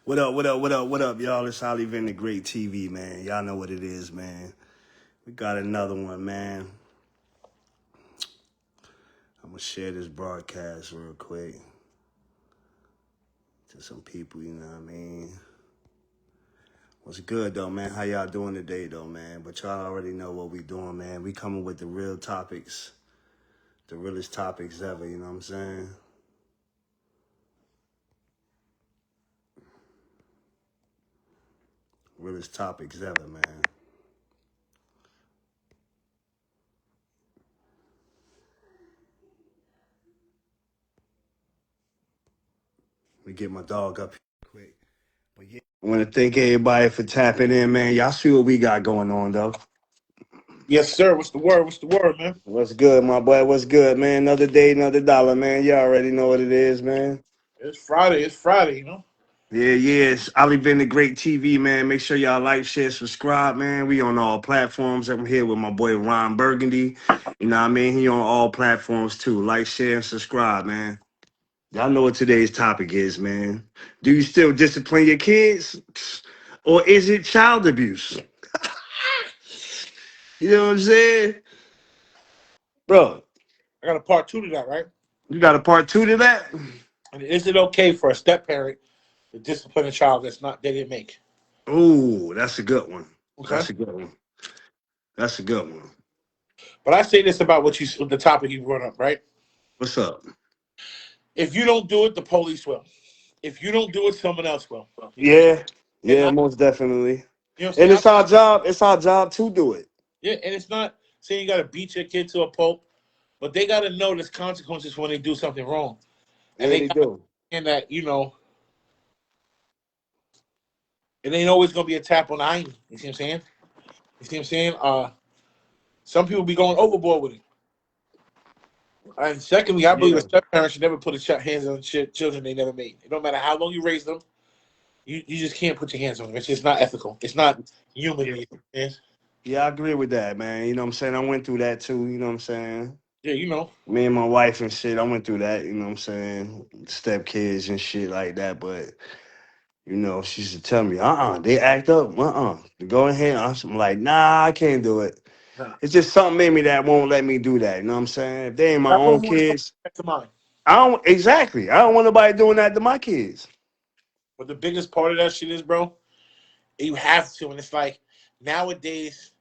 What up, what up, what up, what up, y'all? It's Holly Vin, the Great TV, man. Y'all know what it is, man. We got another one, man. I'm going to share this broadcast real quick to some people, you know what I mean? What's good, though, man? How y'all doing today, though, man? But y'all already know what we doing, man. We coming with the real topics, the realest topics ever, you know what I'm saying? Realest topics ever, man. Let me get my dog up here quick. But yeah, I want to thank everybody for tapping in, man. Y'all see what we got going on, though. Yes, sir. What's the word? What's the word, man? What's good, my boy? What's good, man? Another day, another dollar, man. You already know what it is, man. It's Friday. It's Friday, you know? Yeah, yeah. It's Ali been the Great TV, man. Make sure y'all like, share, subscribe, man. We on all platforms. I'm here with my boy Ron Burgundy. You know what I mean? He on all platforms too. Like, share, and subscribe, man. Y'all know what today's topic is, man. Do you still discipline your kids? Or is it child abuse? You know what I'm saying? Bro, I got a part two to that, right? you got a part two to that? And is it okay for a step parent to discipline a child that's not they didn't make? Ooh, that's a good one. Okay. That's a good one. That's a good one. But I say this about the topic you brought up, right? What's up? If you don't do it, the police will. If you don't do it, someone else will. You see? Yeah, And yeah, most definitely. you know what I'm And saying? it's our job. It's our job to do it. Yeah, and it's not saying you got to beat your kid to a pulp, but they got to know there's consequences when they do something wrong, and Yeah, they they got to do. understand that it ain't always gonna be a tap on the eye. You see what I'm saying? You see what I'm saying? Some people be going overboard with it. And secondly, I believe a Yeah, step parent should never put hands on children they never made. It don't matter how long you raise them, you just can't put your hands on them. It's just not ethical. It's not yeah, human. Yes. yeah. I agree with that, man. You know what I'm saying? I went through that too. You know what I'm saying? Yeah, you know. Me and my wife and shit. I went through that. You know what I'm saying? Step kids and shit like that. But you know, she used to tell me, they act up. Go ahead. I'm like, nah, I can't do it. Nah. It's just something in me that won't let me do that. You know what I'm saying? If they ain't my I own wouldn't want something kids, back to mine. I don't exactly. I don't want nobody doing that to my kids. But the biggest part of that shit is, bro, you have to. And it's like nowadays,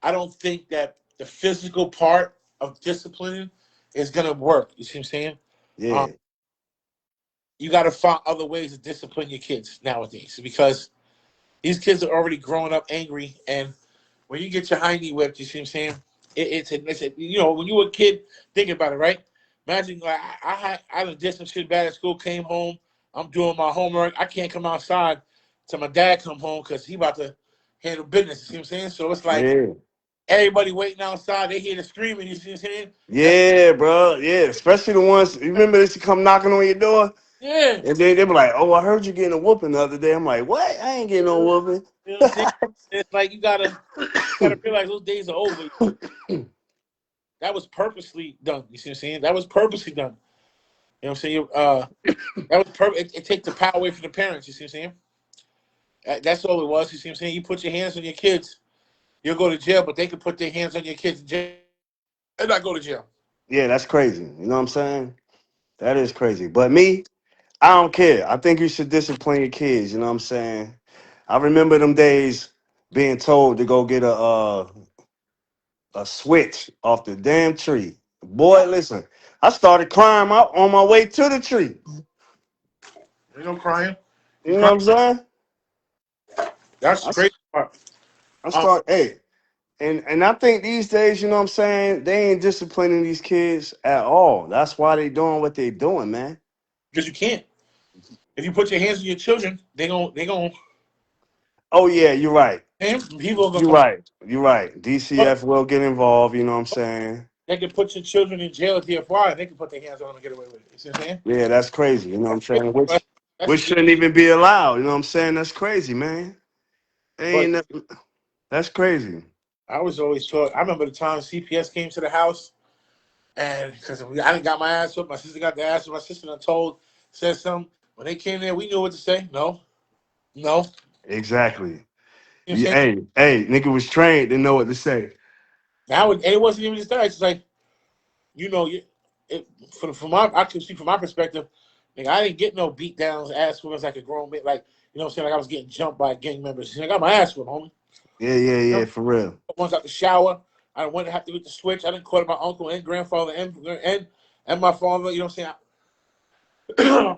I don't think that the physical part of disciplining is gonna work. You see what I'm saying? Um, Yeah, you got to find other ways to discipline your kids nowadays because these kids are already growing up angry, and when you get your hiney whipped, you see what I'm saying? When you were a kid, think about it, right? Imagine like I done did some shit bad at school, came home, I'm doing my homework, I can't come outside till my dad come home because he about to handle business. You see what I'm saying? So it's like yeah, everybody waiting outside, they hear the screaming. You see what I'm saying? That's yeah, bro. Yeah, especially the ones you remember they used to come knocking on your door, yeah. and then they be like, "Oh, I heard you getting a whooping the other day." I'm like, "What? I ain't getting no whooping." You know what I'm saying? It's like you gotta realize those days are over. That was purposely done. You see what I'm saying? That was purposely done. You know what I'm saying? That was perfect. It takes the power away from the parents. You see what I'm saying? That's all it was. You see what I'm saying? You put your hands on your kids, you'll go to jail, but they can put their hands on your kids in jail and not go to jail. Yeah, that's crazy. You know what I'm saying? That is crazy. But me, I don't care. I think you should discipline your kids. You know what I'm saying? I remember them days being told to go get a switch off the damn tree. Boy, No, listen, I started crying out on my way to the tree. there's no crying. You You know what cry. I'm saying? That's I, the s- crazy part. I start, hey, and I think these days, you know what I'm saying, they ain't disciplining these kids at all. That's why they doing what they doing, man. Because you can't. If you put your hands on your children, they gon' Oh yeah, you're right. people are gonna You're come. right. You're right. But DCF will get involved, you know what I'm saying? they can put your children in jail at DFY, and they can put their hands on them and get away with it. You see what I'm saying? Yeah, that's crazy, you know what I'm That's crazy. saying? But that's Which just shouldn't even be allowed, you know what I'm saying? That's crazy, man. but Ain't nothing- that's crazy. I was always taught. I remember the time CPS came to the house, and because I didn't got my ass up, my sister got the ass up. My sister done said something. When they came there, we knew what to say. No, no. Exactly. You know what I'm saying? Hey, nigga was trained to know what to say. Now it wasn't even just that. It's just like, you know, from my I can see from my perspective, like I didn't get no beat downs, ass whoopings like a grown man. Like, you know what I'm saying? Like I was getting jumped by gang members. I got my ass whooped, homie. You know, For real. once out the shower, I went to have to get the switch. I didn't call my uncle and grandfather and my father. You know what I'm saying?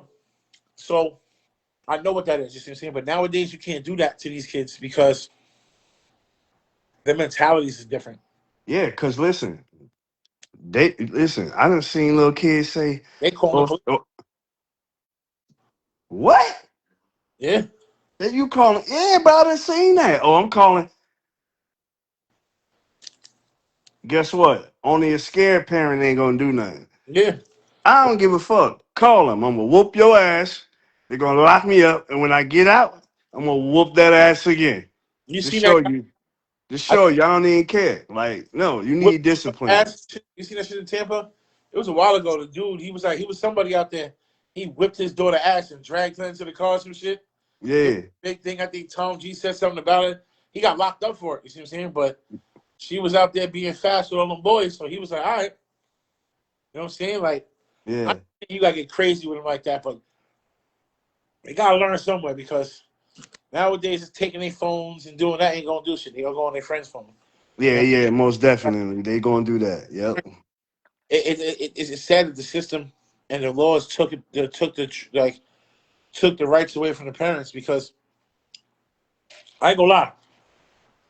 So I know what that is. You see what I'm saying? But nowadays you can't do that to these kids because their mentalities is different. Yeah, cause listen. I done seen little kids say, They call the "Oh, police. oh, what? Yeah, That you calling?" Yeah, but I done seen that. Oh, I'm calling. Guess what? Only a scared parent ain't gonna do nothing. yeah. I don't give a fuck. Call them. I'm gonna whoop your ass. They're gonna lock me up, and when I get out, I'm gonna whoop that ass again. You To seen that show guy? you, to I show you, I don't even care. Like, no, you whipped need discipline. ass. You seen that shit in Tampa? It was a while ago. The dude, he was somebody out there. He whipped his daughter ass and dragged her into the car. Some shit. It was Yeah, a big thing. I think Tom G said something about it. He got locked up for it. You see what I'm saying? But she was out there being fast with all them boys, so he was like, all right. You know what I'm saying? Like, I yeah, think you gotta get crazy with him like that, but they gotta learn somewhere because nowadays it's taking their phones and doing that ain't gonna do shit. They gonna go on their friend's phone. You yeah, know, yeah. Most definitely, they gonna do that. Yep. it's sad that the system and the laws took it, they took the like took the rights away from the parents because I ain't gonna lie.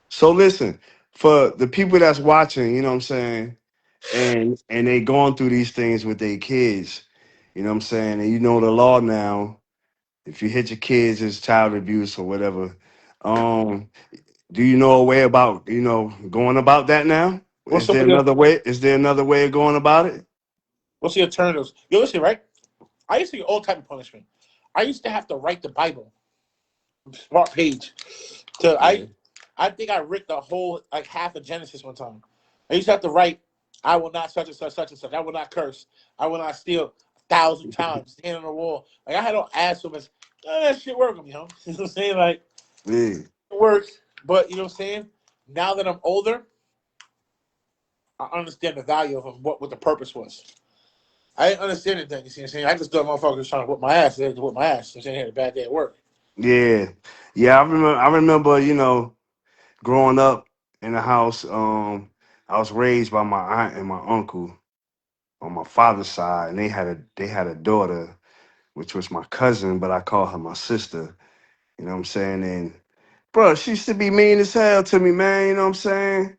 So listen, for the people that's watching, you know what I'm saying, and they going through these things with their kids, you know what I'm saying, and you know the law now. If you hit your kids, it's child abuse or whatever. Um, do you know a way about going about that now? What's Is some there of the another way? Is there another way of going about it? what's the alternatives? Yo, listen, right? I used to get all type of punishment. I used to have to write the Bible, smart page. To Yeah. I think I writ the whole like half of Genesis one time. I used to have to write, I will not such and such, such and such. I will not curse. I will not steal 1,000 times. Stand on the wall. Like I had to ask him, that shit work on me, huh? You know what I'm saying? Like Yeah. it works, but you know what I'm saying? Now that I'm older, I understand the value of them, what the purpose was. I didn't understand it then, you see what I'm saying? I just thought motherfuckers trying to whip my ass. They had to whip my ass. You know what I'm saying? I had a bad day at work. Yeah. Yeah. I remember, growing up in the house, I was raised by my aunt and my uncle on my father's side, and they had a daughter, which was my cousin, but I call her my sister. You know what I'm saying? And bro, she used to be mean as hell to me, man. You know what I'm saying?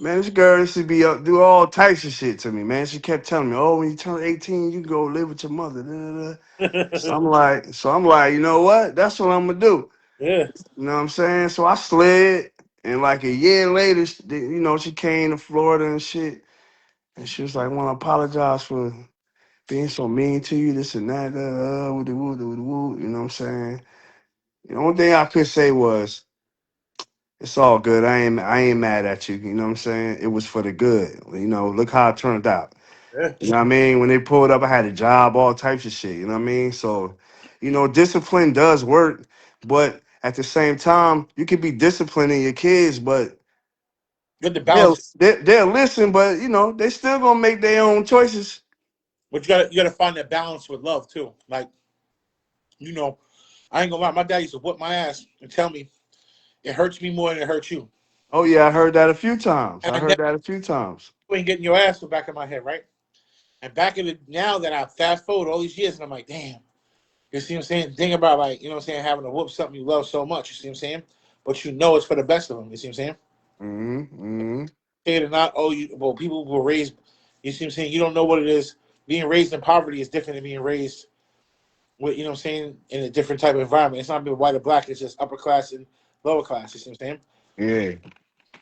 Man, this girl used to be do all types of shit to me, man. She kept telling me, "Oh, when you turn 18, you can go live with your mother." Da, da, da. So I'm like, you know what? That's what I'm gonna do. Yeah. You know what I'm saying? So I slid, and like a year later, she came to Florida and shit, and she was like, "I want to apologize for being so mean to you, this and that, with the woo, the woo." You know what I'm saying? The only thing I could say was, it's all good. I ain't mad at you. You know what I'm saying? It was for the good. Look how it turned out. Yeah. You know what I mean? When they pulled up, I had a job, all types of shit. You know what I mean? So, discipline does work, but at the same time, you could be disciplining your kids, but Good to they'll balance it. they'll listen, but they still gonna make their own choices. But you gotta find that balance with love too. Like, you know, I ain't gonna lie, my dad used to whip my ass and tell me it hurts me more than it hurts you. Oh yeah, I heard that a few times. And I I heard never that a few times. ain't getting your ass in the back of my head, right? And back in the now that I fast forward all these years and I'm like, damn, you see what I'm saying? Think about like, you know what I'm saying, having to whoop something you love so much, you see what I'm saying? But you know it's for the best of them, you see what I'm saying? Mm-hmm. Paid or not, oh you well people who were raised, you see what I'm saying, you don't know what it is. Being raised in poverty is different than being raised with, you know what I'm saying, in a different type of environment. It's not being white or black, it's just upper class and lower class, you see what I'm saying? Yeah.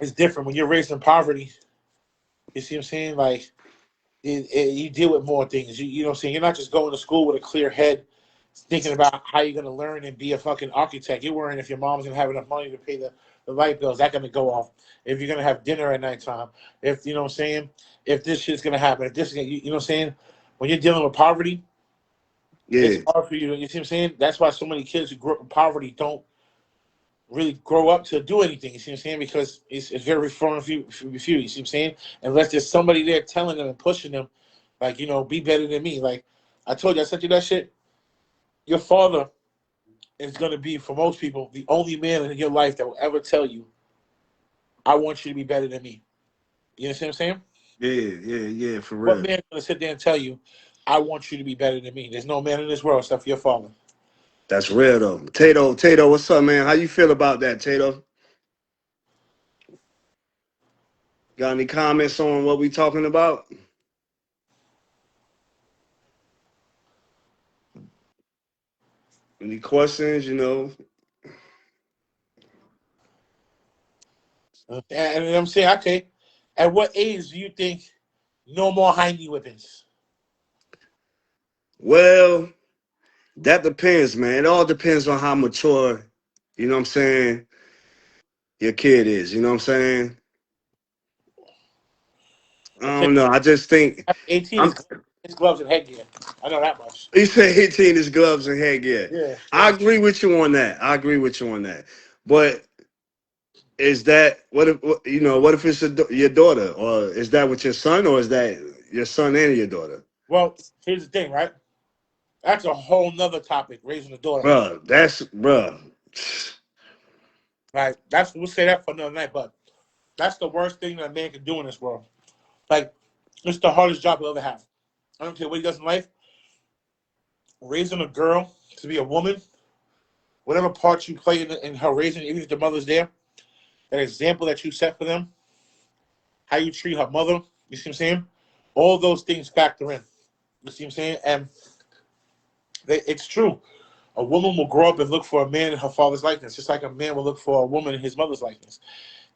It's different when you're raised in poverty, you see what I'm saying? Like you deal with more things. You know what I'm saying? You're not just going to school with a clear head, thinking about how you're gonna learn and be a fucking architect. You're worrying if your mom's gonna have enough money to pay the light bills. That's gonna go off. If you're gonna have dinner at nighttime. If you know what I'm saying, if this shit's gonna happen, if this you know what I'm saying? When you're dealing with poverty, Yeah, It's hard for you to, you see what I'm saying? That's why so many kids who grew up in poverty don't really grow up to do anything. You see what I'm saying? Because it's very foreign for you. You see what I'm saying? Unless there's somebody there telling them and pushing them, like, you know, be better than me. Like I told you, I sent you that shit. Your father is going to be, for most people, the only man in your life that will ever tell you, I want you to be better than me. You understand what I'm saying? yeah, for What real. man is going to sit there and tell you, I want you to be better than me? There's no man in this world except for your father. That's real though. Tato, what's up, man? How you feel about that, Tato? Got any comments on what we talking about? Any questions? You know, And I'm saying, okay, at what age do you think no more hiney whippings? well, that depends, man. It all depends on how mature, you know what I'm saying, your kid is. You know what I'm saying? I Okay, don't know. I just think after 18 I'm. is his gloves and headgear. I know that much. You say 18 is gloves and headgear. Yeah, I yeah. agree with you on that. I agree with you on that. But is that what if you know? What if it's your daughter, or is that with your son, or is that your son and your daughter? Well, here's the thing, right? That's a whole nother topic, raising a daughter. Bruh. Right? That's we'll say that for another night, but that's the worst thing that a man can do in this world. Like, it's the hardest job he'll ever have. I don't care what he does in life. Raising a girl to be a woman, whatever part you play in her raising, even if the mother's there, that example that you set for them, how you treat her mother, you see what I'm saying? All those things factor in. You see what I'm saying? And it's true. A woman will grow up and look for a man in her father's likeness, just like a man will look for a woman in his mother's likeness.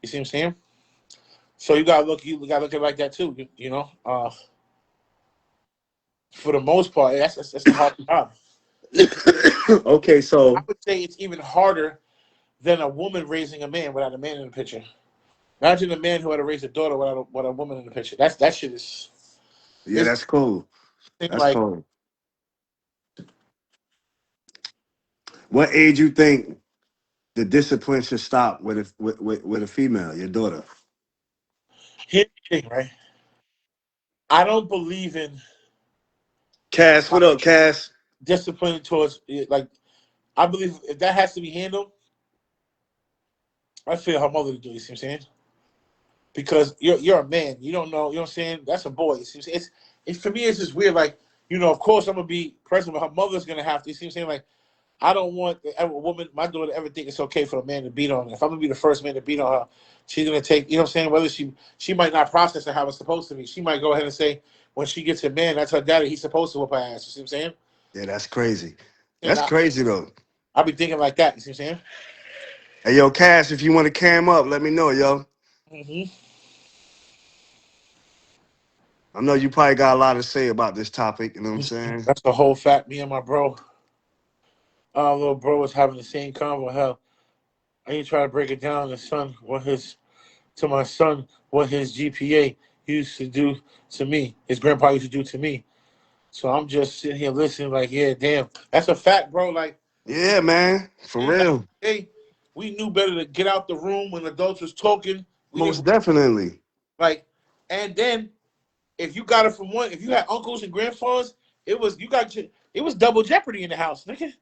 You see what I'm saying? So you gotta look at it like that too. You know, for the most part, that's the hard job. Okay, I so would say it's even harder than a woman raising a man without a man in the picture. Imagine a man who had to raise a daughter without a woman in the picture. That shit is yeah, it's that's cool. That's like cool. What age you think the discipline should stop with a female, your daughter? here's the thing, right? I don't believe in Cass, what up, Cass? discipline towards like I believe if that has to be handled, I feel her mother to do. You see what I'm saying? Because you're a man. You don't know. You know what I'm saying? That's a boy. You see what I'm saying? It's for me. It's just weird. Like of course I'm gonna be present, but her mother's gonna have to. You see what I'm saying? Like I don't want a woman, my daughter, to ever think it's okay for a man to beat on her. If I'm gonna be the first man to beat on her, she's gonna take. You know what I'm saying? Whether she might not process it how it's supposed to be. She might go ahead and say when she gets a man, that's her daddy. He's supposed to whip her ass. You see what I'm saying? Yeah, that's crazy. And That's crazy though. I'll be thinking like that. You see what I'm saying? Hey, yo, Cass, if you want to cam up, let me know, yo. I know you probably got a lot to say about this topic. You know what I'm saying? That's the whole fact. Me and my bro, our little bro, was having the same convo. Hell, I ain't trying to break it down. To my son what his GPA used to do to me. His grandpa used to do to me. So I'm just sitting here listening, like, yeah, damn, that's a fact, bro. Like, Yeah, man, for man, back real. in the day, we knew better to get out the room when adults was talking. We Most didn't definitely. like, and then if you got it from one, if you had uncles and grandfathers, it was double jeopardy in the house, nigga.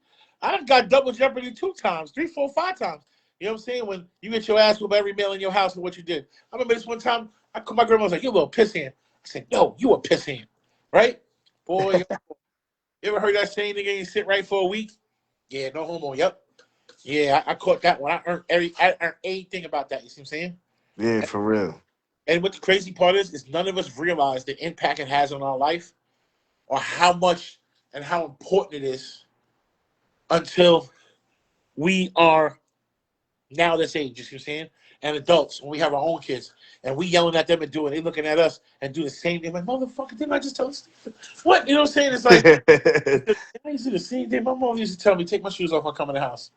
I done got double jeopardy 2 times, 3, 4, 5 times. You know what I'm saying? When you get your ass with every male in your house for what you did. I remember this one time. I called my grandma was like, "You a little piss hand." I said, "No, you a piss hand, right?" Boy, you ever heard that saying? Nigga ain't sit right for a week. Yeah, no homo. Yep. Yeah, I caught that one. I earned anything about that. You see what I'm saying? Yeah, for real. And what the crazy part is none of us realize the impact it has on our life or how much and how important it is until we are now this age, you see what I'm saying? And adults, when we have our own kids, and we yelling at them and doing, they looking at us and do the same thing. Like, motherfucker, didn't I just tell you? What? You know what I'm saying? It's like, I used to do the same thing. My mom used to tell me, take my shoes off when I come in the house.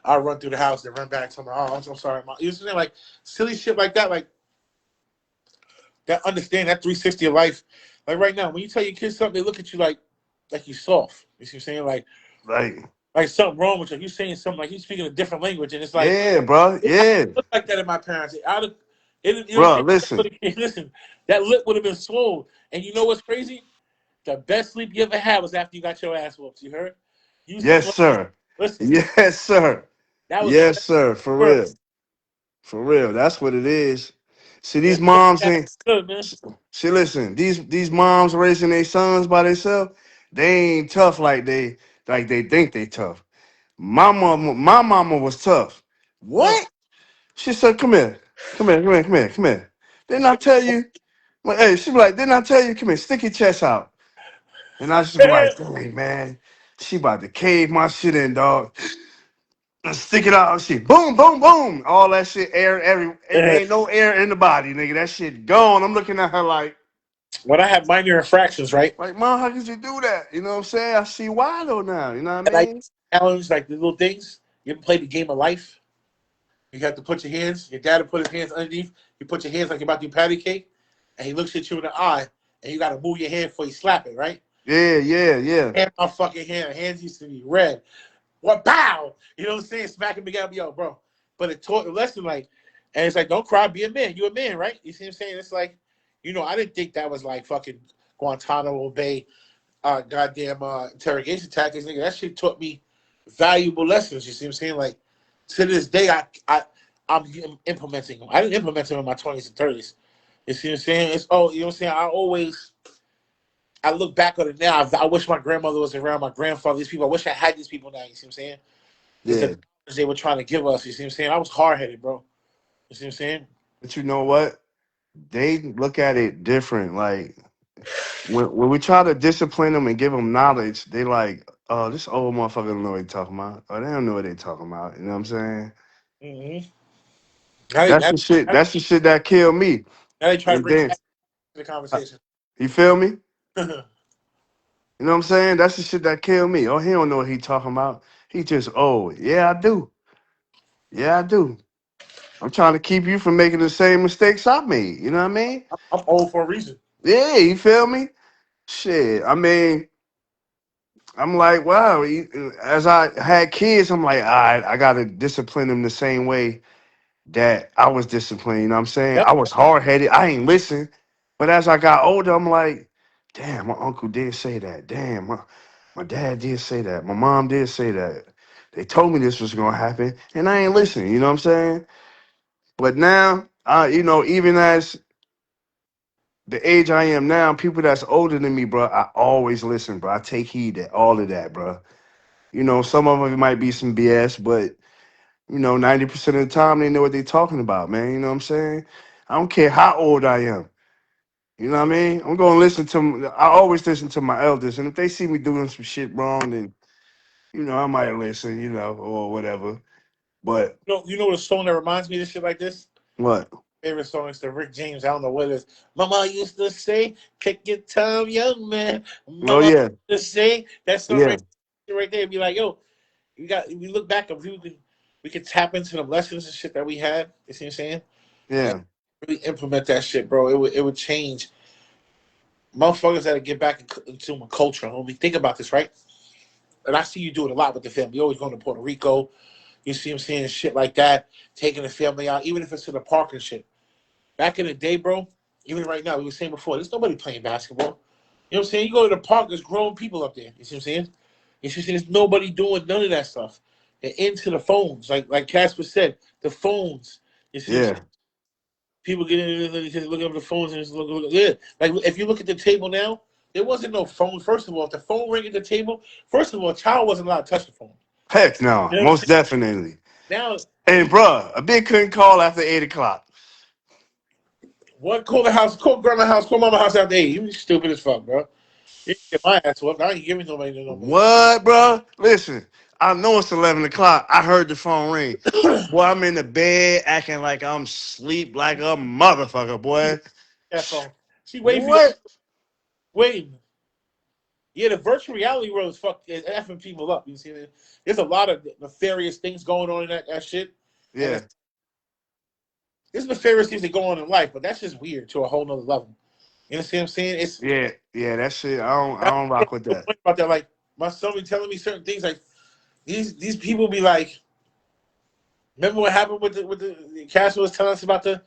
I run through the house, then run back. Tell me, oh, I'm so sorry, mom. You know what I'm saying? Like, silly shit like that. Like, that understand that 360 of life. Like, right now, when you tell your kids something, they look at you like like you soft. You see what I'm saying? Like, Like something wrong with you. You saying something like you speaking a different language, and it's like yeah, bro. I Yeah, look like that in my parents. You know what I'm bro. saying? Listen. Listen, that lip would have been swollen. And you know what's crazy? The best sleep you ever had was after you got your ass whooped. You heard? You Yes, slept. sir. Listen, Yes, sir. that was the Yes, best sir. For world. real. For real. That's what it is. See, Yeah, these moms that's ain't. good, man. See, listen. These moms raising their sons by themselves. They ain't tough like they think they tough. My mama was tough. Mm. What? She said, "Come here, come here, come here, come here, come here." Didn't I tell you? Like, hey, she be like, "Didn't I tell you? Come here, stick your chest out." And I just be like, "Dang, man, she about to cave my shit in, dog." And stick it out. She boom, boom, boom. All that shit, air, ain't no air in the body, nigga. That shit gone. I'm looking at her When I had minor infractions, right? mom, how could you do that? You know what I'm saying? I see why though now. You know what And I I mean? challenge like the little things. You ever played the game of life? You have to put your hands. Your dad will put his hands underneath. You put your hands like you're about to do patty cake, and he looks at you in the eye, and you got to move your hand before you slap it, right? Yeah, yeah, yeah. And my fucking hand, hands used to be red. What bow? You know what I'm saying? Smacking me up, yo, bro. But it taught the lesson like, and it's like, don't cry, be a man. You a man, right? You see what I'm saying? It's like, I didn't think that was like fucking Guantanamo Bay, goddamn interrogation tactics, nigga. That shit taught me valuable lessons. You see what I'm saying? Like to this day, I'm implementing them. I didn't implement them in my 20s and 30s. You see what I'm saying? It's you know what I'm saying? I look back on it now. I wish my grandmother was around, my grandfather, these people. I wish I had these people now. You see what I'm saying? Because the Yeah. knowledge they were trying to give us. You see what I'm saying? I was hard headed, bro. You see what I'm saying? But you know what? They look at it different. Like when we try to discipline them and give them knowledge, they like, oh, this old motherfucker don't know what he talking about. Oh, they don't know what they talking about. You know what I'm saying? Mm-hmm. Now they, That's now, the shit. That's the shit that killed me. now they try to And bring it then back to the uh, conversation. you feel me? You know what I'm saying? That's the shit that killed me. Oh, he don't know what he talking about. He just old. Yeah, I do. Yeah, I do. I'm trying to keep you from making the same mistakes I made. You know what I mean? I'm old for a reason. Yeah, you feel me? Shit. I mean, I'm like, wow. As I had kids, I'm like, all right, I gotta discipline them the same way that I was disciplined. You know what I'm saying? Yep. I was hard headed. I ain't listen. But as I got older, I'm like, damn, my uncle did say that. Damn, my dad did say that. My mom did say that. They told me this was gonna happen, and I ain't listening. You know what I'm saying? But now, even as the age I am now, people that's older than me, bro, I always listen, bro. I take heed to all of that, bro. Some of it might be some BS, but 90% of the time they know what they're talking about, man. You know what I'm saying? I don't care how old I am. You know what I mean? I'm gonna listen to. I always listen to my elders, and if they see me doing some shit wrong, then I might listen, or whatever. But You know what a song that reminds me of shit like this? what? Favorite song is the Rick James. I don't know what it is. Mama used to say, "Take your time, young man." Oh Mama yeah, used to say that song yeah, right there. Be like, yo, we look back and we could tap into the lessons and shit that we had. You see what I'm saying? And yeah, really implement that shit, bro. It would change. Motherfuckers got to get back into my culture. When we think about this, right? And I see you do it a lot with the family. You always going to Puerto Rico. You see him saying shit like that, taking the family out, even if it's to the park and shit. Back in the day, bro, even right now, we were saying before, there's nobody playing basketball. You know what I'm saying? You go to the park, there's grown people up there. You see what I'm saying? You see what I'm saying? There's nobody doing none of that stuff. They're into the phones. Like Casper said, the phones. You see what I'm yeah. saying? People get in and just looking at the phones and just yeah. Like if you look at the table now, there wasn't no phone. First of all, if the phone ring at the table, first of all, a child wasn't allowed to touch the phone. Heck no, You know what I'm most saying? definitely. Now, And bruh, a big couldn't call after 8 o'clock. what call the house, call grandma house, call mama house after 8. You stupid as fuck, bro. You get my ass whooped. I ain't giving nobody no more. What, bruh? Listen, I know it's 11 o'clock. I heard the phone ring. Boy, I'm in the bed acting like I'm sleep like a motherfucker, boy. That phone. She waiting for you. What? Waiting. Yeah, the virtual reality world is effing people up. You see, there's a lot of nefarious things going on in that shit, and Yeah. there's nefarious things that go on in life, but that's just weird to a whole nother level. You know what I'm saying? It's Yeah, that shit. I don't rock with that. about that. Like my son be telling me certain things. Like these people be like, remember what happened with the Castle was telling us about the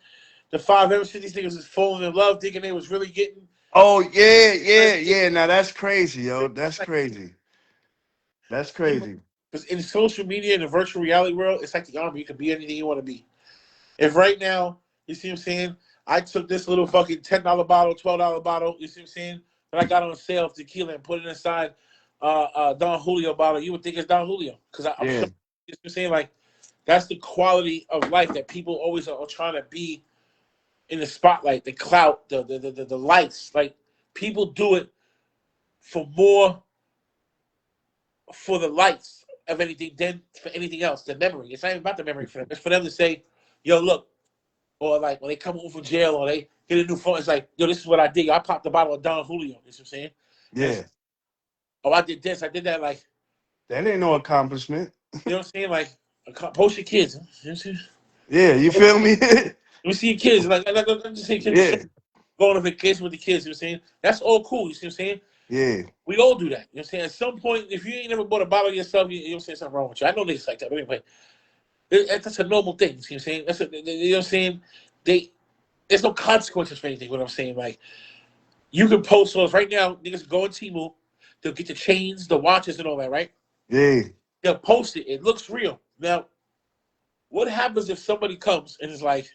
5 shit. These niggas was falling in love, thinking they was really getting. Oh yeah. Now that's crazy, yo. That's crazy. That's crazy. Because in social media in the virtual reality world, it's like the army. You can be anything you want to be. If right now, you see what I'm saying, I took this little fucking $10 bottle, $12 bottle, you see what I'm saying, that I got on sale of tequila and put it inside Don Julio bottle, you would think it's Don Julio. Because I'm Yeah. sure, you know what I'm saying, like, that's the quality of life that people always are trying to be in the spotlight, the clout, the lights. Like, people do it for more for the lights of anything than for anything else, the memory. It's not even about the memory for them. It's for them to say, yo, look, or like when they come home from jail or they get a new phone, it's like, yo, this is what I did. I popped the bottle of Don Julio. You know what I'm saying? And Yeah. it's, oh, I did this, I did that. Like, That ain't no accomplishment. you know what I'm saying? Like, post your kids. You know what I'm saying? Yeah, you feel me? Let me see your kids. Like I'm just saying, Yeah. going on vacation with the kids. You know what I'm saying? That's all cool. You see what I'm saying? Yeah. We all do that. You know what I'm saying? At some point, if you ain't never bought a bottle yourself, you know what I'm saying? Something wrong with you. I know niggas like that. But anyway, that's a normal thing. You see what I'm saying? You know what I'm saying? There's no consequences for anything. What I'm saying, like, you can post those right now. Niggas go on Temu. They'll get the chains, the watches, and all that, right? Yeah. They'll post it. It looks real. Now, what happens if somebody comes and is like,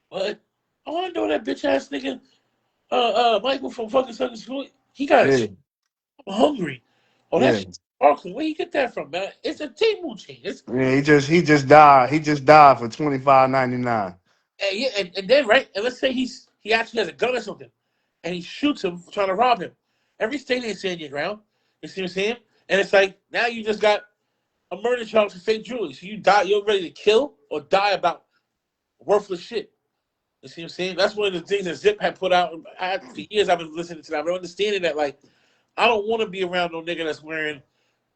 what? Oh, I know that bitch ass nigga, Michael from fucking second school. He got a Yeah. chain. I'm hungry. Oh, Yeah. that's sparkling. Where you get that from, man? It's a Temu chain. It's Yeah. He just died. He just died for $25.99. yeah, and then right, and let's say he actually has a gun or something, and he shoots him for trying to rob him. Every state ain't standing your ground. You see what I'm saying? And it's like now you just got a murder charge for fake jewelry. So you die, you're ready to kill or die about worthless shit. You see what I'm saying? That's one of the things that Zip had put out. For years I've been listening to that. I've been understanding that, like, I don't want to be around no nigga that's wearing,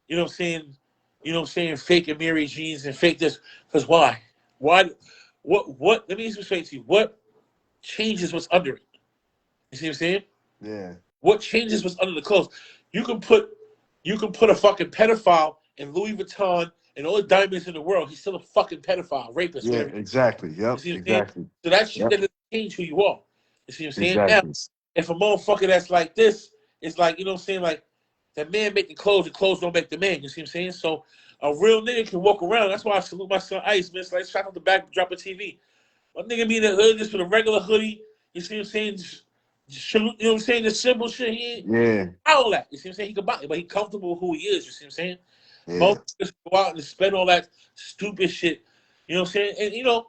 you know what I'm saying, fake Amiri jeans and fake this. Because why? Why? What? Let me explain to you. What changes what's under it? You see what I'm saying? Yeah. What changes what's under the clothes? You can put a fucking pedophile in Louis Vuitton and all the diamonds in the world. He's still a fucking pedophile, rapist, Yeah. whatever. Exactly. You Yep. see what I'm saying? Exactly. So that shit Yep. that doesn't change who you are. You see what I'm saying? Now, Exactly. if a motherfucker that's like this is like, you know what I'm saying, like the man make the clothes don't make the man. You see what I'm saying? So a real nigga can walk around. That's why I salute my son Ice, man. It's like shot out the back, drop a TV. A nigga be in the hood just with a regular hoodie. You see what I'm saying? You know what I'm saying? The simple shit. He ain't Yeah. all that. You see what I'm saying? He can buy it, but he comfortable with who he is. You see what I'm saying? Yeah. Motherfuckers go out and spend all that stupid shit. You know what I'm saying? And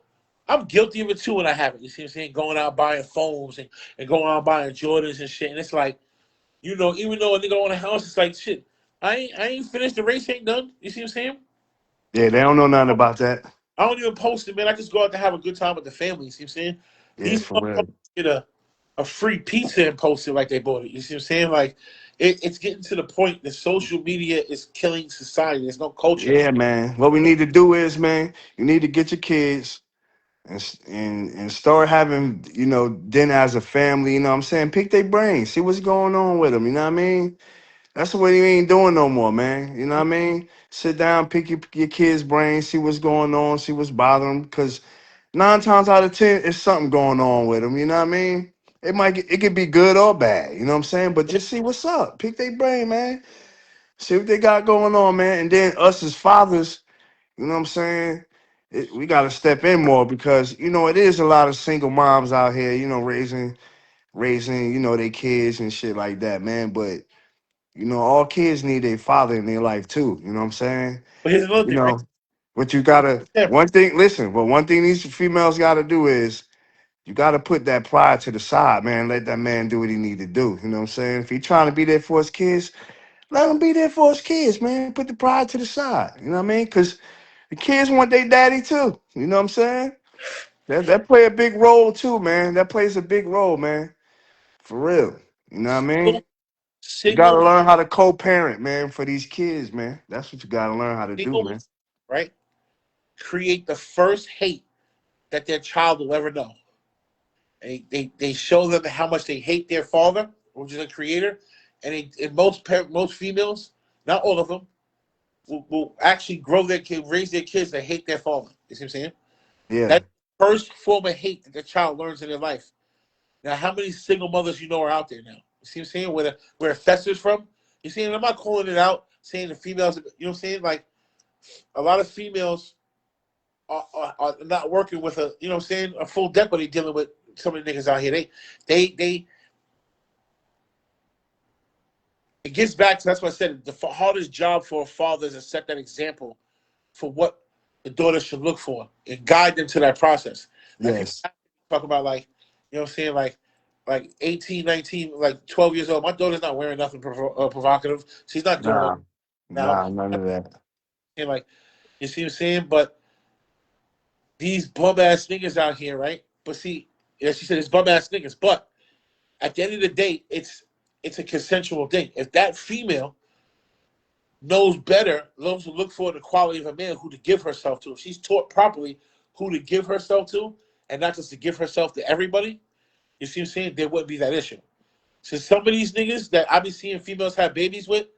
I'm guilty of it too when I have it. You see what I'm saying? Going out buying phones and going out buying Jordans and shit. And it's like, even though a nigga own a house, it's like shit. I ain't finished. The race ain't done. You see what I'm saying? Yeah. They don't know nothing about that. I don't even post it, man. I just go out to have a good time with the family. You see what I'm saying? Yeah. These For motherfuckers real. get a free pizza and post it like they bought it. You see what I'm saying? Like it's getting to the point that social media is killing society. There's no culture. Yeah, man. What we need to do is, man, you need to get your kids and start having, dinner as a family. You know what I'm saying? Pick their brains, see what's going on with them. You know what I mean? That's what you ain't doing no more, man. You know what I mean? Sit down, pick your kids' brains, see what's going on, see what's bothering them. Because 9 times out of 10, it's something going on with them. You know what I mean? It could be good or bad. You know what I'm saying? But just see what's up. Pick their brain, man. See what they got going on, man. And then us as fathers, you know what I'm saying? We got to step in more because it is a lot of single moms out here, raising, their kids and shit like that, man. But all kids need a father in their life too. You know what I'm saying? But here's another You thing, right? know, but you gotta Yeah, one thing. Listen, but one thing these females got to do is you got to put that pride to the side, man. Let that man do what he need to do. You know what I'm saying? If he trying to be there for his kids, let him be there for his kids, man. Put the pride to the side. You know what I mean? Because the kids want their daddy too. You know what I'm saying? That play a big role too, man. That plays a big role, man. For real. You know what I mean? single, You gotta single, learn how to co-parent, man, for these kids, man. That's what you gotta learn how to do, single, man. right? Create the first hate that their child will ever know. They show them how much they hate their father, which is a creator, and most females, not all of them, will actually raise their kids to hate their father. You see what I'm saying? Yeah. That's the first form of hate that the child learns in their life. Now, how many single mothers you know are out there now? You see what I'm saying? Where it festers from? You see, and I'm not calling it out, saying the females, you know what I'm saying? Like, a lot of females are not working with you know what I'm saying, a full deck when they dealing with some of the niggas out here. They it gets back to, that's what I said, the hardest job for a father is to set that example for what the daughter should look for and guide them to that process. Like people Yes. talk about, like, you know what I'm saying, like 18, 19, like 12 years old. My daughter's not wearing nothing provocative. She's not doing Nah. what now. None of that. And like, you see what I'm saying? But these bum ass niggas out here, right? But see, as she said, it's bum ass niggas. But at the end of the day, it's a consensual thing. If that female knows better, knows to look for the quality of a man who to give herself to, if she's taught properly who to give herself to, and not just to give herself to everybody, you see what I'm saying? There wouldn't be that issue. So some of these niggas that I be seeing females have babies with,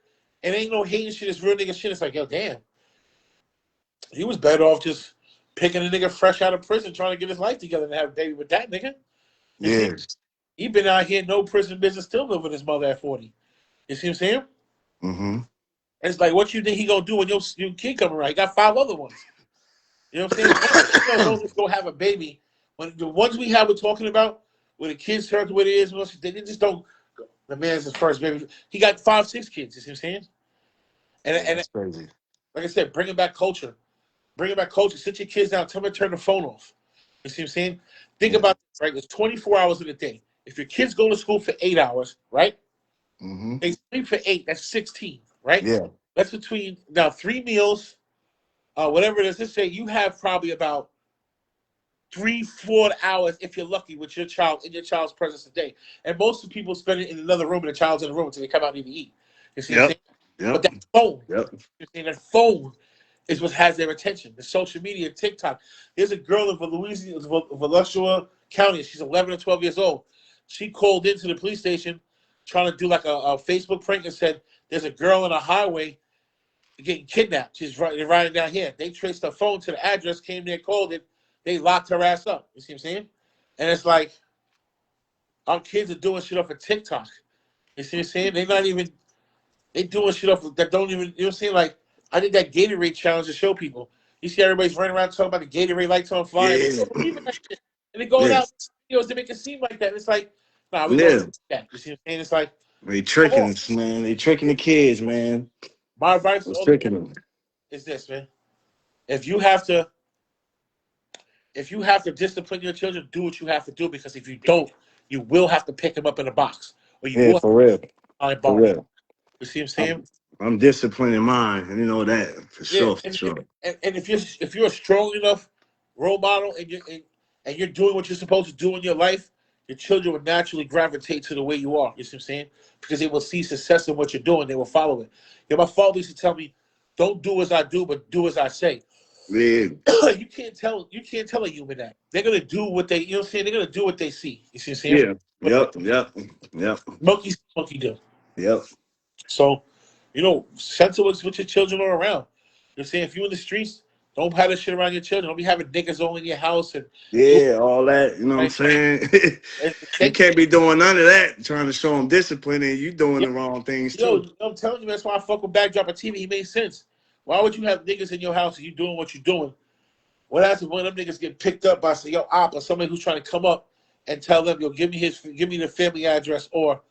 and ain't no hating shit, it's real nigga shit. It's like, yo, damn. He was better off just picking a nigga fresh out of prison, trying to get his life together and have a baby with that nigga. You see, Yeah. he been out here, no prison business, still living with his mother at 40. You see what I'm saying? Mm-hmm. And it's like, what you think he gonna do when your kid come around? He got 5 other ones. You know what I'm saying? Don't just go have a baby. When the ones we have, we're talking about, where the kids turn to what it is, they just don't. The man's his first baby. He got 5, 6 kids. You see what I'm saying? And That's crazy. like I said, bringing back culture. Bring it back culture. Sit your kids down. Tell them to turn the phone off. You see what I'm saying? Think Yeah. about this, right? There's 24 hours in a day. If your kids go to school for 8 hours, right? Mm-hmm. They sleep for 8. That's 16, right? Yeah. That's between now 3 meals, whatever it is. Let's say you have probably about 3-4 hours, if you're lucky, with your child in your child's presence a day. And most of the people spend it in another room, and the child's in the room until they come out and even eat. You see what I'm Yep. saying? But Yep. that phone, Yep. you're saying that phone is what has their attention. The social media, TikTok. There's a girl in Volusia County. She's 11 or 12 years old. She called into the police station trying to do like a Facebook prank and said, there's a girl on a highway getting kidnapped. She's riding down here. They traced her phone to the address, came there, called it. They locked her ass up. You see what I'm saying? And it's like, our kids are doing shit off of TikTok. You see what I'm saying? They doing shit off that don't even, you know what I'm saying? Like, I did that Gatorade challenge to show people. You see everybody's running around talking about the Gatorade lights on fire. And they Yeah. don't believe in that shit. And they're going Yeah. out videos to make it seem like that. And it's like, nah, we don't Yeah. do that. You see what I'm saying? It's like, They come tricking on. us, man. They tricking the kids, man. My advice to They all the tricking parents them. is this, man. If you have to discipline your children, do what you have to do, because if you don't, you will have to pick them up in a box, or you Yeah, will have for real. to For bar them. real. You see what I'm saying? I'm disciplining mine, and you know that for Yeah, sure, for sure. and if you're a strong enough role model, and you're doing what you're supposed to do in your life, your children will naturally gravitate to the way you are. You see what I'm saying? Because they will see success in what you're doing, they will follow it. Yeah, my father used to tell me, "Don't do as I do, but do as I say." Yeah. You can't tell a human that. They're gonna do what they, you know what I'm saying? They're gonna do what they see. You see what I'm saying? Yeah. But Yep. Yep. Yep. monkey do. Yep. So, censor what your children are around. You're saying, if you're in the streets, don't have this shit around your children. Don't be having niggas all in your house and do Yeah, all that. You know what I'm right. saying? And You can't be doing none of that. Trying to show them discipline, and you doing yo, the wrong things yo, too. I'm telling you, that's why I fuck with Backdrop of TV. He made sense. Why would you have niggas in your house and you doing what you're doing? What happens when them niggas get picked up by op or somebody who's trying to come up and tell them, yo, give me the family address, or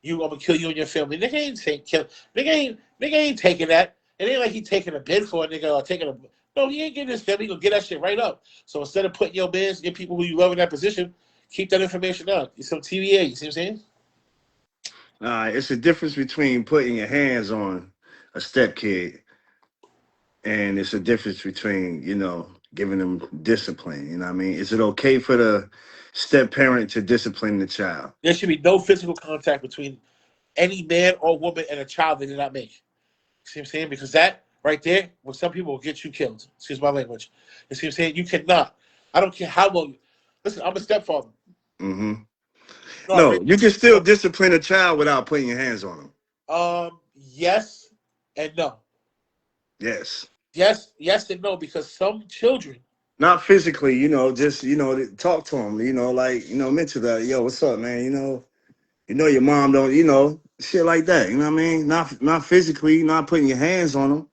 I'm gonna kill you and your family. Nigga ain't saying kill. Nigga ain't taking that. It ain't like he taking a bid for a nigga or taking a. No, he ain't getting his family. He gonna get that shit right up. So instead of putting your bins, get people who you love in that position, keep that information out. It's some TVA. You see what I'm saying? It's a difference between putting your hands on a step kid, and it's a difference between giving them discipline. You know what I mean? Is it okay for the step parent to discipline the child? There should be no physical contact between any man or woman and a child they did not make. See what I'm saying? Because that right there, with some people, will get you killed. Excuse my language. You see what I'm saying? You cannot. I don't care how long. Listen, I'm a stepfather. Mm-hmm. No, I No, really you can still discipline a child without putting your hands on them. yes and no. Yes. Yes and no, because some children, Not physically, just talk to them, like mental that, yo, what's up, man? Your mom don't, shit like that. You know what I mean? Not physically, not putting your hands on them.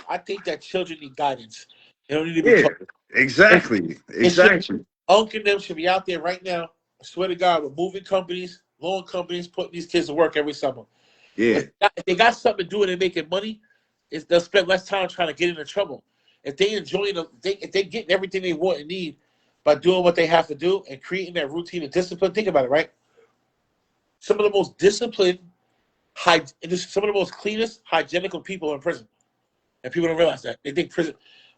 I think that children need guidance. They don't need to be Yeah, taught. exactly, It should exactly. Uncle and them should be out there right now. I swear to God, with moving companies, loan companies, putting these kids to work every summer. Yeah, If they got something to do and they're making money, they'll spend less time trying to get into trouble. If they enjoying them, if they getting everything they want and need by doing what they have to do and creating that routine and discipline, think about it, right? Some of the most disciplined, some of the most cleanest, hygienical people in prison, and people don't realize that. They think prison.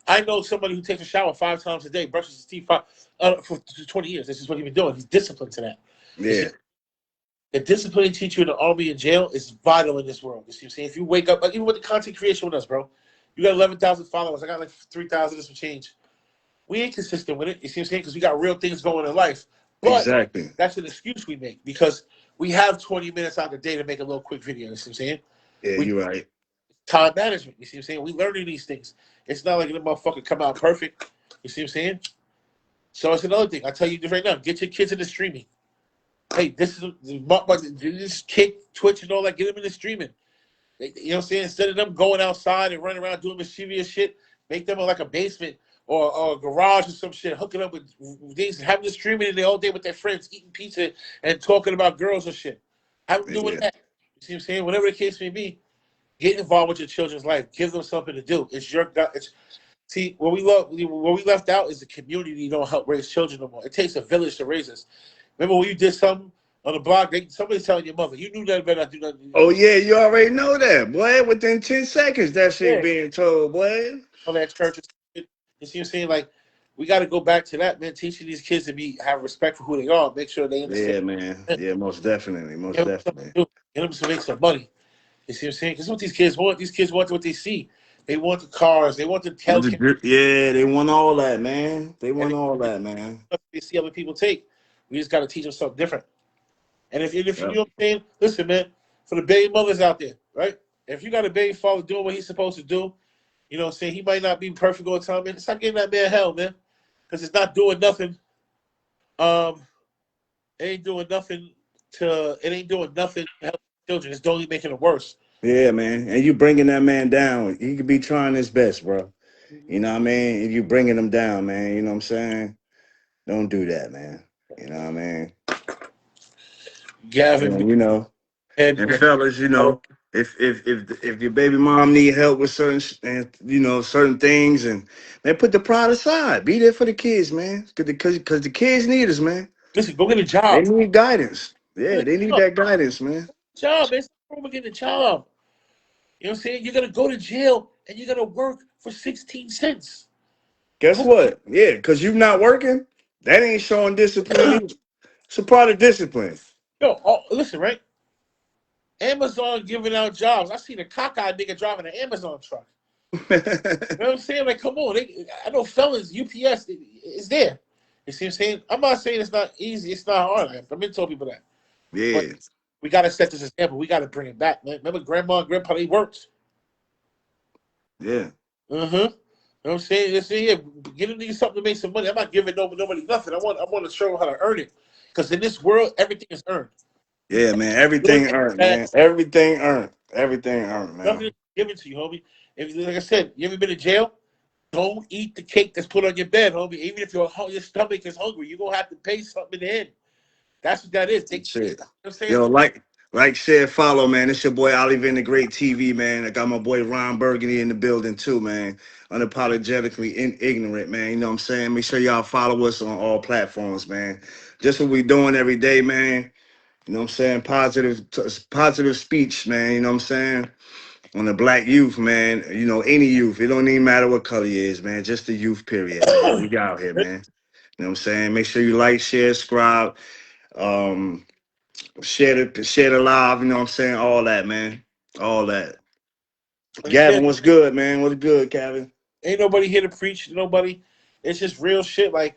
I know somebody who takes a shower 5 times a day, brushes his teeth for 20 years. This is what he's been doing. He's disciplined to that. You see, yeah, the discipline they teach you in the army and jail is vital in this world. You see what I'm saying? If you wake up, like even with the content creation with us, bro, you got 11,000 followers. I got like 3,000 and some change. We ain't consistent with it. You see what I'm saying? Because we got real things going in life. But exactly. that's an excuse we make because we have 20 minutes out of the day to make a little quick video. You see what I'm saying? Yeah, We you're right. time management. You see what I'm saying? We learning these things. It's not like the motherfucker come out perfect. You see what I'm saying? So it's another thing. I tell you right now, get your kids into streaming. Hey, this kick, Twitch, and all that. Get them into streaming. You know what I'm saying? Instead of them going outside and running around doing mischievous shit, make them like a basement or a garage or some shit, hooking up with things, having them streaming in there all day with their friends, eating pizza and talking about girls and shit. Have them doing Yeah, that. You see what I'm saying? Whatever the case may be, get involved with your children's life. Give them something to do. It's your it's see what we left out is the community don't help raise children no more. It takes a village to raise us. Remember when you did something on the block? Somebody's telling your mother, you knew that better not do nothing. oh yeah, you already know that, boy. Within 10 seconds, that shit Yeah, being told, boy. all that church. You see what I'm saying? Like we got to go back to that, man. Teaching these kids to have respect for who they are. Make sure they understand. Yeah, man. Yeah, most definitely, most Get them something definitely. to do. Get them to make some money. You see what I'm saying? Because what these kids want. These kids want what they see. They want the cars. They want the healthcare. Yeah, they want all that, man. They And want all that, man. they see other people take. We just got to teach them something different. And if you Yep. know what I'm saying, listen, man, for the baby mothers out there, right? If you got a baby father doing what he's supposed to do, you know what I'm saying, he might not be perfect all the time, man. Stop giving that man hell, man. Because it's not doing nothing. Um, it ain't doing nothing to help children. It's only making it worse. Yeah, man. And you bringing that man down. He could be trying his best, bro. You know what I mean? If you bringing him down, man, you know what I'm saying? Don't do that, man. You know what I mean? Gavin B. And, Head, and fellas, if your baby mom need help with certain things, and man, put the pride aside. Be there for the kids, man. Because the kids need us, man. listen, go get a They job. need guidance. Go Yeah, get they a need job. that guidance, man. Job, man. Stop over getting a job. You know what I'm saying? You're gonna go to jail and you're gonna work for 16 cents. Guess Who what? Yeah, because you not working, that ain't showing discipline either. It's a part of discipline. yo, listen, right? Amazon giving out jobs. I seen a cockeyed nigga driving an Amazon truck. You know what I'm saying? Like, come on. I know felons, UPS is there. You see what I'm saying? I'm not saying it's not easy. It's not hard. I've been telling people that. But Yeah, we got to set this example. We got to bring it back, man. Remember grandma and grandpa, they worked. yeah, Uh-huh. You know what I'm saying? Let's see here. Get them something to make some money. I'm not giving nobody nothing. I want to show them how to earn it. Because in this world, everything is earned. yeah, man. Good Everything and earned, bad. man. Everything earned. Everything earned, Nothing man. is given to you, homie. If, like I said, you ever been in jail? Don't eat the cake that's put on your bed, homie. Even if your stomach is hungry, you're going to have to pay something in the end. That's what that is. You know Shit. what I'm saying? Yo, share, follow, man. It's your boy Ollie Vin, the Great TV, man. I got my boy Ron Burgundy in the building too, man. Unapologetically ignorant, man. You know what I'm saying? Make sure y'all follow us on all platforms, man. Just what we doing every day, man. You know what I'm saying? Positive speech, man. You know what I'm saying? On the black youth, man. Any youth. It don't even matter what color you is, man. Just the youth, period, man. We out here, man. You know what I'm saying? Make sure you like, share, subscribe. Um, share the live, you know what I'm saying? All that, man. All that. Like I said, Gavin, what's good, man? What's good, Gavin? ain't nobody here to preach to nobody. It's just real shit. Like,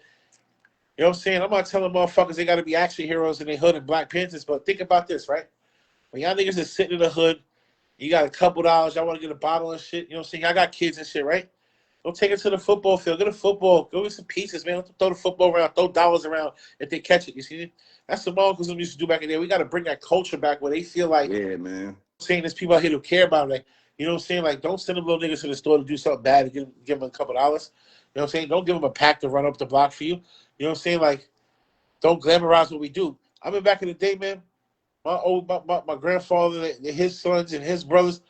You know what I'm saying? I'm not telling motherfuckers they got to be action heroes in their hood and Black Panthers, but think about this, right? When y'all niggas is sitting in the hood, you got a couple dollars, y'all want to get a bottle and shit. You know what I'm saying? Y'all got kids and shit, right? Don't take it to the football field. Get a football. Go get some pieces, man. Don't throw the football around. Throw dollars around if they catch it. You see? That's what my uncles used to do back in there. We got to bring that culture back where they feel like, Yeah, man. saying there's people out here who care about it. Like, you know what I'm saying? Like, don't send them little niggas to the store to do something bad and give them a couple dollars. You know what I'm saying? Don't give them a pack to run up the block for you. You know what I'm saying? Like, don't glamorize what we do. I mean, back in the day, man, my grandfather, his sons and his brothers,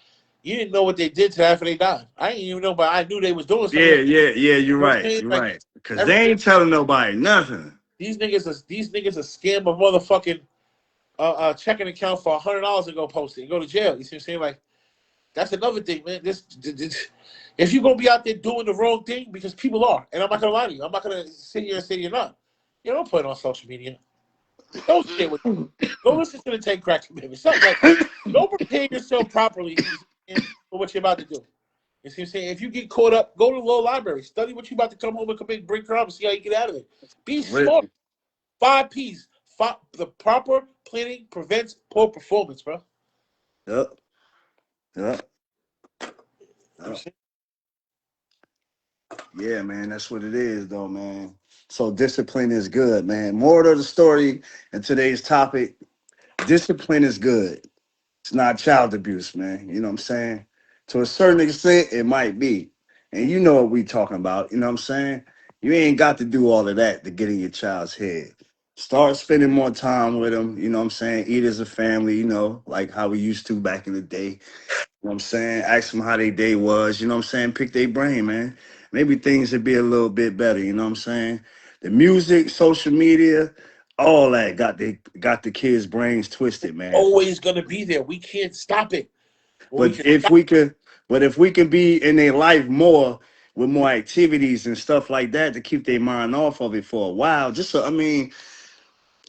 you didn't know what they did to after they died. I didn't even know, but I knew they was doing something. Yeah. You're You know what I'm right. saying? You're Like, right. Because they everything. ain't telling nobody nothing. These niggas are scam a motherfucking checking account for $100 and go post it and go to jail. You see what I'm saying? Like, that's another thing, man. This if you're gonna be out there doing the wrong thing, because people are, and I'm not gonna lie to you, I'm not gonna sit here and say you're not. You don't put it on social media. Don't share with. Go listen to the 10 Crack Commitment. Something like, don't prepare yourself properly for what you're about to do. You see what I'm saying? If you get caught up, go to the law library. Study what you're about to come home and commit, bring crime and see how you get out of it. Be smart. 5 P's. The proper planning prevents poor performance, bro. Yep. Yep. Yep. Yeah, man, that's what it is, though, man. So discipline is good, man. More of the story in today's topic: discipline is good. It's not child abuse, man. You know what I'm saying? To a certain extent, it might be, and you know what we talking about. You know what I'm saying? You ain't got to do all of that to get in your child's head. Start spending more time with them. You know what I'm saying? Eat as a family. You know, like how we used to back in the day. You know what I'm saying? Ask them how their day was. You know what I'm saying? Pick their brain, man. Maybe things would be a little bit better. You know what I'm saying? The music, social media, all that got the kids' brains twisted, man. Always gonna be there. We can't stop it. Well, we But can if stop. we could, but if we can be in their life more with more activities and stuff like that to keep their mind off of it for a while, just so, I mean,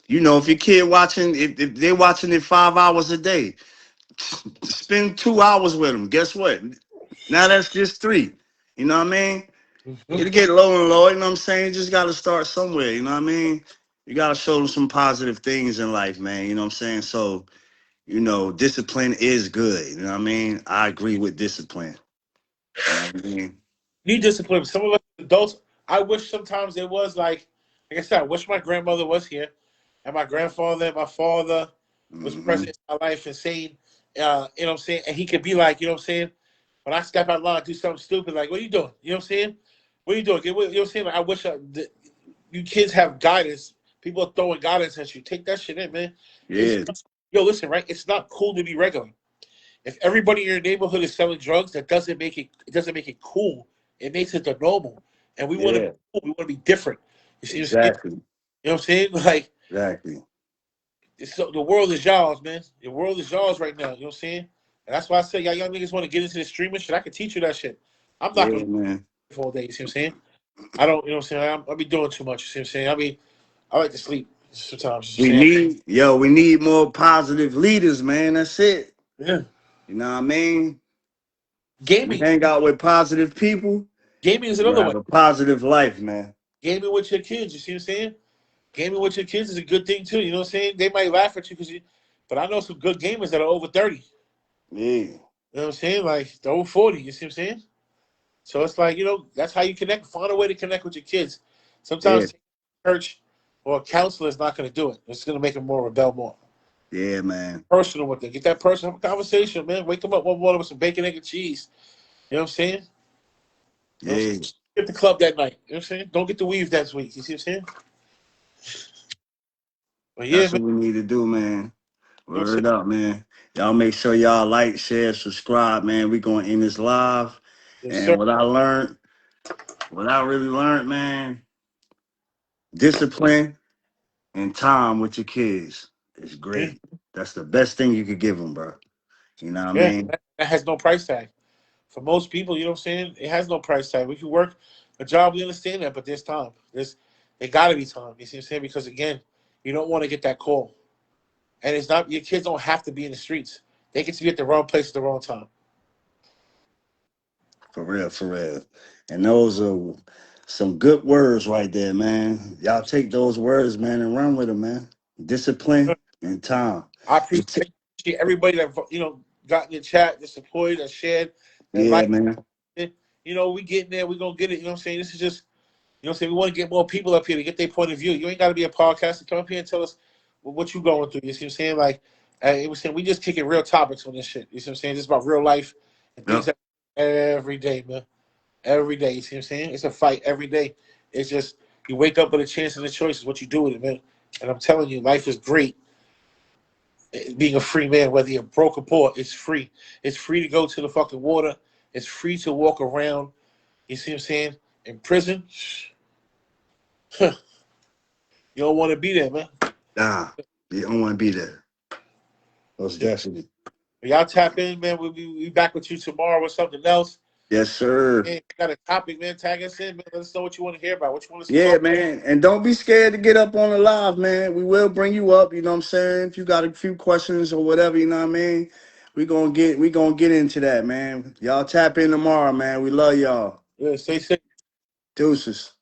you know, if your kid watching, if they're watching it 5 hours a day, spend 2 hours with them. Guess what? Now that's just three. You know what I mean? Mhm. It'll get low and low. You know what I'm saying? You just got to start somewhere. You know what I mean? You got to show them some positive things in life, man. You know what I'm saying? So, you know, discipline is good. You know what I mean? I agree with discipline. You know what I mean? Need discipline. Some of us adults, I wish sometimes it was like I said, I wish my grandmother was here, and my grandfather and my father was Hmm. present in my life and saying, you know what I'm saying, and he could be like, you know what I'm saying, when I step out of line, do something stupid, like, what are you doing? You know what I'm saying? What are you doing? You know what I'm saying? Like, I wish you kids have guidance. People are throwing guidance at you. Take that shit in, man. It's Yeah, yo, listen, right? It's not cool to be regular. If everybody in your neighborhood is selling drugs, that doesn't make it cool. It makes it the normal. And we want to be yeah, cool. We want to be different. You see what I'm saying? exactly, You know what I'm saying? Like exactly. the world is y'all's, man. The world is y'all's right now. You know what I'm saying? And that's why I say y'all young niggas want to get into the streaming shit. I can teach you that shit. I'm not Yeah, gonna man. for all day. You see what I'm saying? I don't. You know what I'm saying? I'll be doing too much. You see what I'm saying? I like to sleep sometimes. You know what We need more positive leaders, man. That's it. I'm saying? You know what I mean? Yeah. You Gaming. hang out with positive people, Gaming is you another have one. a positive life, man. Gaming with your kids. You see what I'm saying? Gaming with your kids is a good thing too. You know what I'm saying? They might laugh at you but I know some good gamers that are over 30. Yeah, You know what I'm saying? Like they're over 40. You see what I'm saying? So it's like, that's how you connect. Find a way to connect with your kids. yeah, Sometimes church or a counselor is not going to do it. It's going to make them more rebel more. yeah, man. Personal with them. Get that personal conversation, man. Wake them up one morning with some bacon, egg, and cheese. You know what I'm saying? You know what I'm Yeah, saying? Get the club that night. You know what I'm saying? Don't get the weave that week. You see what I'm saying? But yeah, that's man. what we need to do, man. You know what I'm saying? Word up, man. Y'all make sure y'all like, share, subscribe, man. We going in this live. Yes, And sir. what I really learned, man, discipline and time with your kids is Yeah. great. That's the best thing you could give them, bro. You know what I Yeah. mean? That has no price tag. For most people, you know what I'm saying? It has no price tag. We can work a job, we understand that, but there's time. It gotta be time. You see what I'm saying? Because again, you don't want to get that call. And it's not your kids don't have to be in the streets. They get to be at the wrong place at the wrong time. For real, for real. And those are Some good words right there, man. Y'all take those words, man, and run with them, man. Discipline and time. I Just appreciate everybody that got in the chat, that supported, that shared, that yeah, liked man. it. We getting there. We gonna get it. You know what I'm saying? This is just what I'm saying. We want to get more people up here to get their point of view. You ain't got to be a podcaster. Come up here and tell us what you going through. You see what I'm saying? Like it was saying, we just kicking real topics on this shit. You see what I'm saying? Just about real life and things Yep. that every day, man. Every day. You see what I'm saying? It's a fight every day. It's just you wake up with a chance and a choice. Is what you do with it, man. And I'm telling you, life is great. Being a free man, whether you're broke or poor, it's free. It's free to go to the fucking water. It's free to walk around. You see what I'm saying? In prison, you don't want to be there, man. Nah, you don't want to be there. Most definitely. Y'all tap in, man. We'll be back with you tomorrow with something else. Yes, sir. Man, got a topic, man. Tag us in, man. Let us know what you want to hear about. What you want us to Yeah, talk man. And don't be scared to get up on the live, man. We will bring you up, you know what I'm saying? If you got a few questions or whatever, you know what I mean? We gonna get into that, man. Y'all tap in tomorrow, man. We love y'all. about. Yeah, stay safe. Deuces.